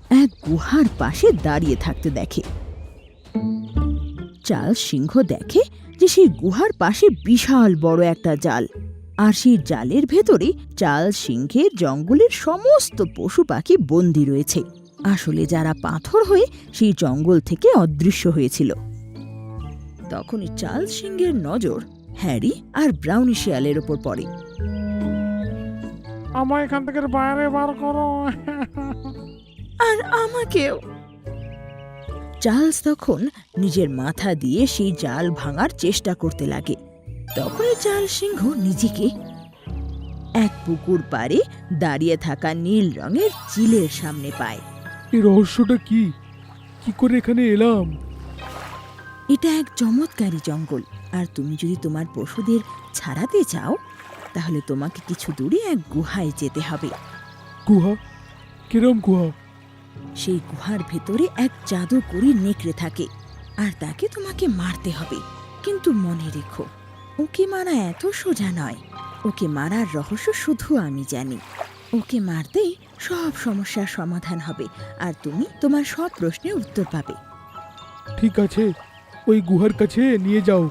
এক গুহার পাশে দাঁড়িয়ে থাকতে দেখে। চার্লস সিংহ দেখে যে সেই গুহার পাশে বিশাল বড় একটা জাল, আর সেই জালের ভেতরে চার্লস সিংহের জঙ্গলের সমস্ত পশু পাখি বন্দী রয়েছে, আসলে যারা পাথর হয়ে সেই জঙ্গল থেকে অদৃশ্য হয়েছিল। তখনই চার্লস সিংহের নজর হ্যারি আর ব্রাউনি শিয়ালের ওপর পড়ে। আমায় এখান থেকে বাইরে বার করো। আর আমাকেও। চার্লস তখন নিজের মাথা দিয়ে সেই জাল ভাঙার চেষ্টা করতে লাগে। তখনই চার্লস সিংহ নিজেকে এক পুকুর পাড়ে দাঁড়িয়ে থাকা নীল রঙের চিলের সামনে পায়। এই রহস্যটা কি? কি করে এখানে এলাম? এটা এক চমৎকারী জঙ্গল, আর তুমি যদি তোমার পশুদের ছাড়াতে চাও তাহলে তোমাকে কিছু দূরে এক গুহায় যেতে হবে। গুহা? কিরম গুহা? সেই গুহার ভেতরে এক জাদুকরী নেকড়ে থাকে, আর তাকে তোমাকে মারতে হবে। কিন্তু মনে রেখো, ওকে মারা এত সোজা নয়। ওকে মারার রহস্য শুধু আমি জানি। ওকে মারতেই সব সমস্যার সমাধান হবে, আর তুমি তোমার সব প্রশ্নের উত্তর পাবে। ঠিক আছে, ওই গুহার কাছে নিয়ে যাও।